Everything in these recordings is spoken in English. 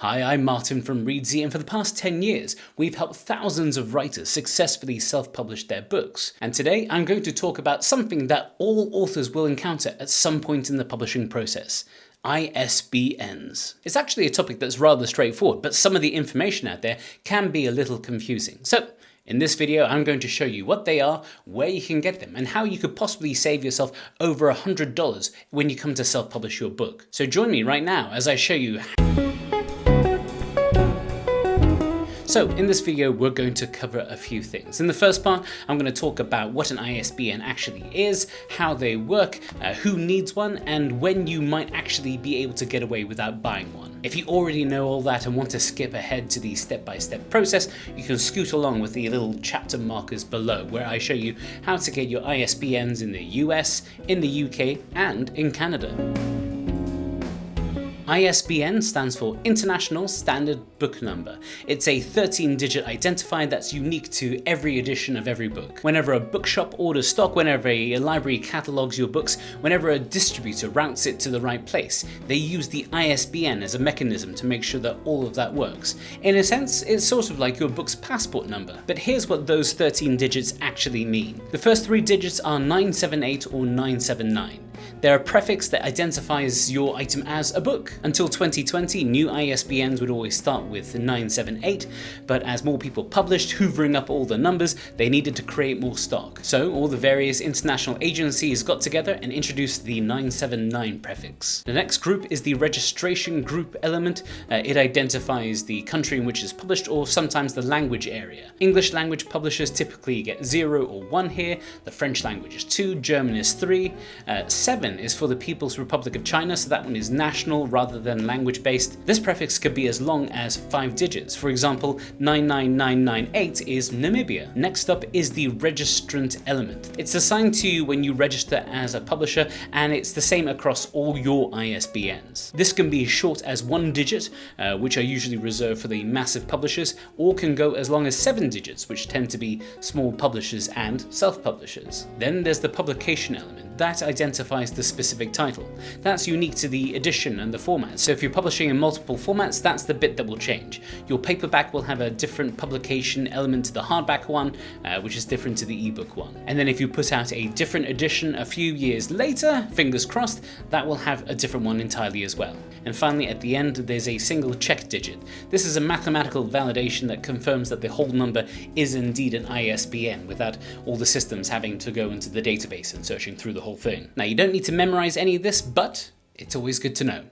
Hi, I'm Martin from Readsy, and for the past 10 years, we've helped thousands of writers successfully self-publish their books. And today, I'm going to talk about something that all authors will encounter at some point in the publishing process. ISBNs. It's actually a topic that's rather straightforward, but some of the information out there can be a little confusing. So, in this video, I'm going to show you what they are, where you can get them, and how you could possibly save yourself over $100 when you come to self-publish your book. So join me right now as I show you. So in this video, we're going to cover a few things. In the first part, I'm going to talk about what an ISBN actually is, how they work, who needs one, and when you might actually be able to get away without buying one. If you already know all that and want to skip ahead to the step-by-step process, you can scoot along with the little chapter markers below, where I show you how to get your ISBNs in the US, in the UK, and in Canada. ISBN stands for International Standard Book Number. It's a 13-digit identifier that's unique to every edition of every book. Whenever a bookshop orders stock, whenever a library catalogs your books, whenever a distributor routes it to the right place, they use the ISBN as a mechanism to make sure that all of that works. In a sense, it's sort of like your book's passport number. But here's what those 13 digits actually mean. The first 3 digits are 978 or 979. They're a prefix that identifies your item as a book. Until 2020, new ISBNs would always start with 978, but as more people published, hoovering up all the numbers, they needed to create more stock. So all the various international agencies got together and introduced the 979 prefix. The next group is the registration group element. It identifies the country in which it's published, or sometimes the language area. English language publishers typically get 0 or 1 here, the French language is 2, German is 3, 7 is for the People's Republic of China, so that one is national rather than language-based. This prefix could be as long as 5 digits. For example, 99998 is Namibia. Next up is the registrant element. It's assigned to you when you register as a publisher, and it's the same across all your ISBNs. This can be as short as 1 digit, which are usually reserved for the massive publishers, or can go as long as 7 digits, which tend to be small publishers and self-publishers. Then there's the publication element. That identifies the specific title. That's unique to the edition and the format. So if you're publishing in multiple formats, that's the bit that will change. Your paperback will have a different publication element to the hardback one, which is different to the ebook one. And then if you put out a different edition a few years later, fingers crossed, that will have a different one entirely as well. And finally, at the end, there's a single check digit. This is a mathematical validation that confirms that the whole number is indeed an ISBN, without all the systems having to go into the database and searching through the whole thing. Now, you don't need to memorize any of this, but it's always good to know.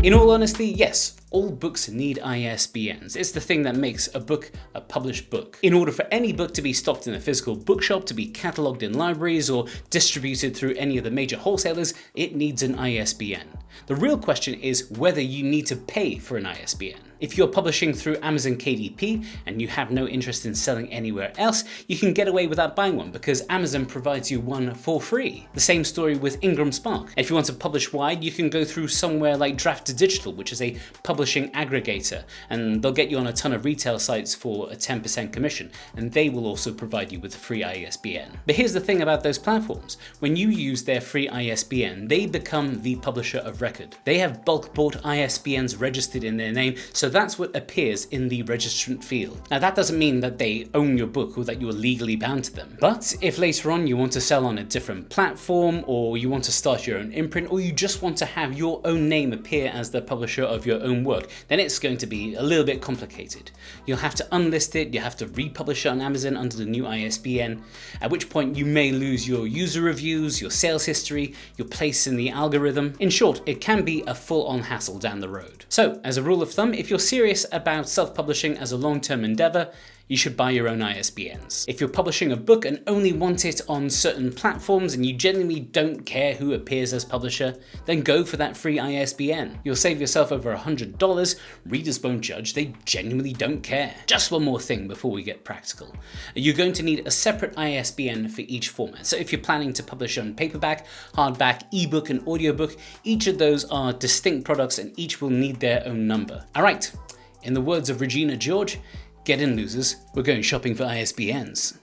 In all honesty, yes, all books need ISBNs. It's the thing that makes a book a published book. In order for any book to be stocked in a physical bookshop, to be catalogued in libraries, or distributed through any of the major wholesalers, it needs an ISBN. The real question is whether you need to pay for an ISBN. If you're publishing through Amazon KDP and you have no interest in selling anywhere else, you can get away without buying one because Amazon provides you one for free. The same story with Ingram Spark. If you want to publish wide, you can go through somewhere like Draft Digital, which is a publishing aggregator, and they'll get you on a ton of retail sites for a 10% commission, and they will also provide you with a free ISBN. But here's the thing about those platforms. When you use their free ISBN, they become the publisher of record. They have bulk bought ISBNs registered in their name, so that's what appears in the registrant field. Now that doesn't mean that they own your book or that you're legally bound to them. But if later on you want to sell on a different platform, or you want to start your own imprint, or you just want to have your own name appear as the publisher of your own work, then it's going to be a little bit complicated. You'll have to unlist it, you have to republish it on Amazon under the new ISBN, at which point you may lose your user reviews, your sales history, your place in the algorithm. In short, it can be a full-on hassle down the road. So, as a rule of thumb, if you're serious about self-publishing as a long-term endeavor, you should buy your own ISBNs. If you're publishing a book and only want it on certain platforms and you genuinely don't care who appears as publisher, then go for that free ISBN. You'll save yourself over $100, readers won't judge, they genuinely don't care. Just one more thing before we get practical. You're going to need a separate ISBN for each format. So if you're planning to publish on paperback, hardback, ebook, and audiobook, each of those are distinct products and each will need their own number. All right, in the words of Regina George, get in, losers, we're going shopping for ISBNs.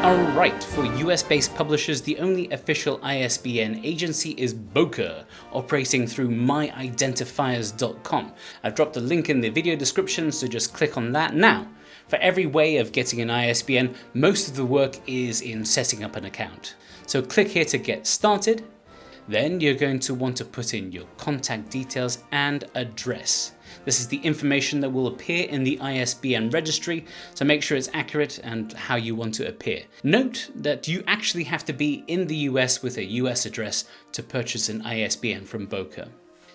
Alright, for US-based publishers, the only official ISBN agency is Bowker, operating through myidentifiers.com. I've dropped a link in the video description, so just click on that now. For every way of getting an ISBN, most of the work is in setting up an account. So click here to get started. Then you're going to want to put in your contact details and address. This is the information that will appear in the ISBN registry, so make sure it's accurate and how you want to appear. Note that you actually have to be in the US with a US address to purchase an ISBN from Bowker.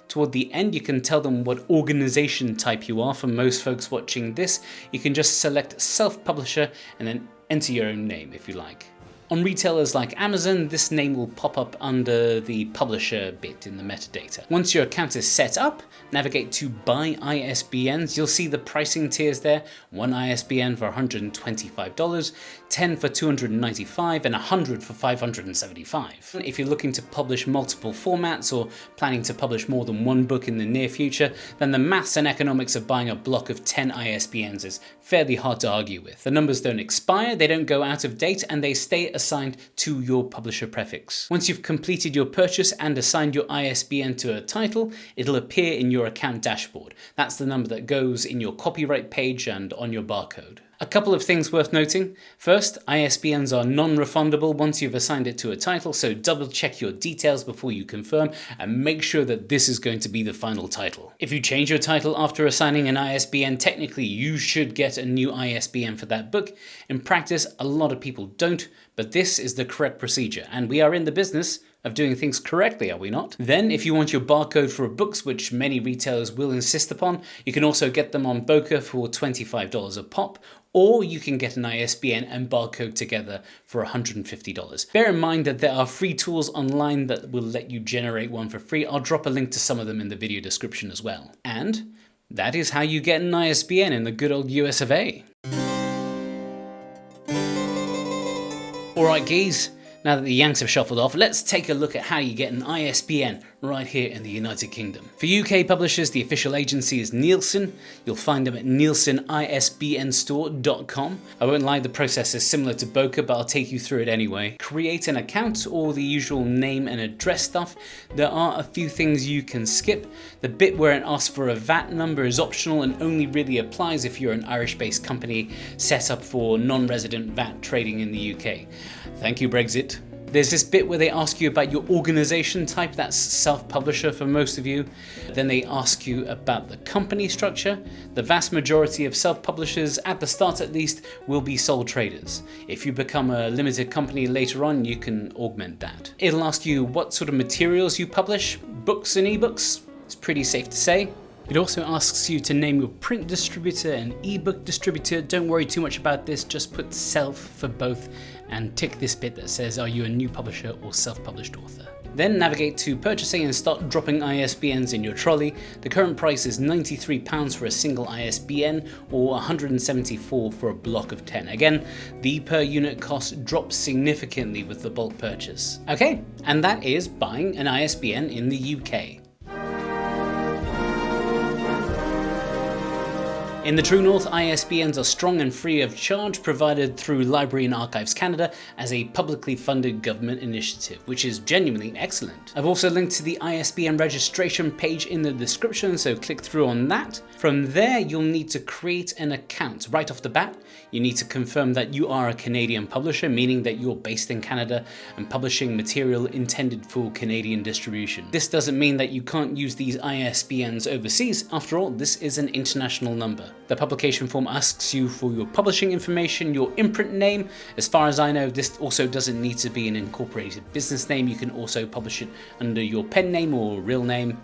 Toward the end, you can tell them what organization type you are. For most folks watching this, you can just select self-publisher and then enter your own name if you like. On retailers like Amazon, this name will pop up under the publisher bit in the metadata. Once your account is set up, navigate to Buy ISBNs. You'll see the pricing tiers there. 1 ISBN for $125, 10 for $295, and 100 for $575. If you're looking to publish multiple formats or planning to publish more than one book in the near future, then the maths and economics of buying a block of 10 ISBNs is fairly hard to argue with. The numbers don't expire, they don't go out of date, and they stay assigned to your publisher prefix. Once you've completed your purchase and assigned your ISBN to a title, it'll appear in your account dashboard. That's the number that goes in your copyright page and on your barcode. A couple of things worth noting. First, ISBNs are non-refundable once you've assigned it to a title, so double check your details before you confirm and make sure that this is going to be the final title. If you change your title after assigning an ISBN, technically you should get a new ISBN for that book. In practice, a lot of people don't, but this is the correct procedure, and we are in the business of doing things correctly, are we not? Then, if you want your barcode for books, which many retailers will insist upon, you can also get them on Bowker for $25 a pop, or you can get an ISBN and barcode together for $150. Bear in mind that there are free tools online that will let you generate one for free. I'll drop a link to some of them in the video description as well. And that is how you get an ISBN in the good old US of A. Alright geez, now that the Yanks have shuffled off, let's take a look at how you get an ISBN right here in the United Kingdom. For UK publishers, the official agency is Nielsen. You'll find them at nielsenisbnstore.com. I won't lie, the process is similar to Bowker, but I'll take you through it anyway. Create an account, or the usual name and address stuff. There are a few things you can skip. The bit where it asks for a VAT number is optional and only really applies if you're an Irish-based company set up for non-resident VAT trading in the UK. Thank you, Brexit. There's this bit where they ask you about your organization type, that's self-publisher for most of you. Then they ask you about the company structure. The vast majority of self-publishers, at the start at least, will be sole traders. If you become a limited company later on, you can augment that. It'll ask you what sort of materials you publish, books and ebooks. It's pretty safe to say. It also asks you to name your print distributor and ebook distributor. Don't worry too much about this, just put self for both and tick this bit that says are you a new publisher or self-published author. Then navigate to purchasing and start dropping ISBNs in your trolley. The current price is £93 for a single ISBN or £174 for a block of 10. Again, the per unit cost drops significantly with the bulk purchase. Okay, and that is buying an ISBN in the UK. In the true north, ISBNs are strong and free of charge, provided through Library and Archives Canada as a publicly funded government initiative, which is genuinely excellent. I've also linked to the ISBN registration page in the description, so click through on that. From there, you'll need to create an account. Right off the bat, you need to confirm that you are a Canadian publisher, meaning that you're based in Canada and publishing material intended for Canadian distribution. This doesn't mean that you can't use these ISBNs overseas. After all, this is an international number. The publication form asks you for your publishing information, your imprint name. As far as I know, this also doesn't need to be an incorporated business name. You can also publish it under your pen name or real name.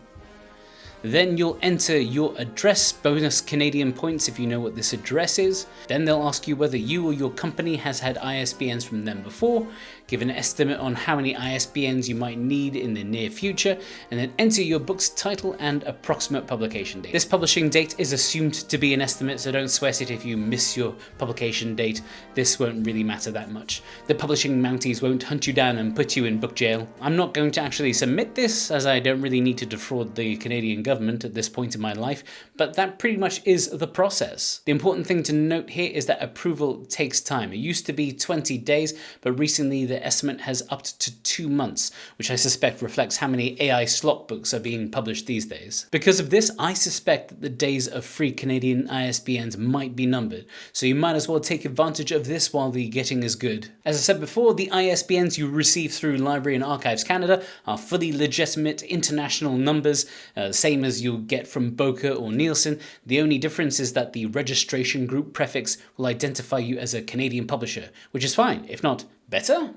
Then you'll enter your address, bonus Canadian points if you know what this address is. Then they'll ask you whether you or your company has had ISBNs from them before, give an estimate on how many ISBNs you might need in the near future, and then enter your book's title and approximate publication date. This publishing date is assumed to be an estimate, so don't sweat it if you miss your publication date. This won't really matter that much. The publishing Mounties won't hunt you down and put you in book jail. I'm not going to actually submit this, as I don't really need to defraud the Canadian government, government at this point in my life, but that pretty much is the process. The important thing to note here is that approval takes time. It used to be 20 days, but recently the estimate has upped to 2 months, which I suspect reflects how many AI slot books are being published these days. Because of this, I suspect that the days of free Canadian ISBNs might be numbered, so you might as well take advantage of this while the getting is good. As I said before, the ISBNs you receive through Library and Archives Canada are fully legitimate international numbers, same as you'll get from Bowker or Nielsen. The only difference is that the registration group prefix will identify you as a Canadian publisher, which is fine, if not better.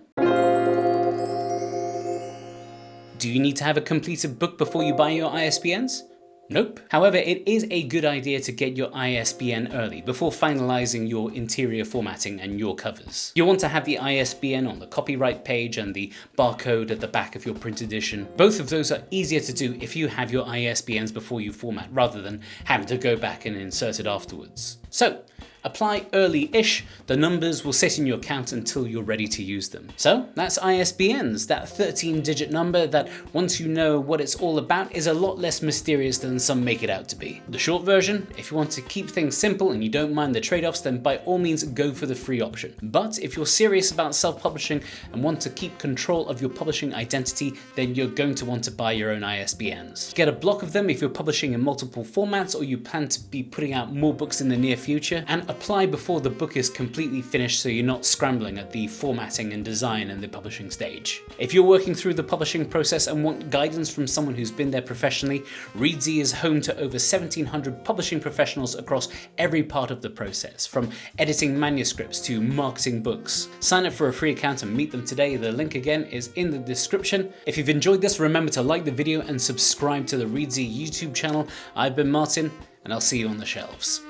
Do you need to have a completed book before you buy your ISBNs? Nope. However, it is a good idea to get your ISBN early before finalizing your interior formatting and your covers. You'll want to have the ISBN on the copyright page and the barcode at the back of your print edition. Both of those are easier to do if you have your ISBNs before you format, rather than having to go back and insert it afterwards. So, apply early-ish. The numbers will sit in your account until you're ready to use them. So that's ISBNs, that 13-digit number that, once you know what it's all about, is a lot less mysterious than some make it out to be. The short version, if you want to keep things simple and you don't mind the trade-offs, then by all means go for the free option. But if you're serious about self-publishing and want to keep control of your publishing identity, then you're going to want to buy your own ISBNs. Get a block of them if you're publishing in multiple formats or you plan to be putting out more books in the near future, and apply before the book is completely finished so you're not scrambling at the formatting and design and the publishing stage. If you're working through the publishing process and want guidance from someone who's been there professionally, Readsy is home to over 1,700 publishing professionals across every part of the process, from editing manuscripts to marketing books. Sign up for a free account and meet them today. The link again is in the description. If you've enjoyed this, remember to like the video and subscribe to the Readsy YouTube channel. I've been Martin, and I'll see you on the shelves.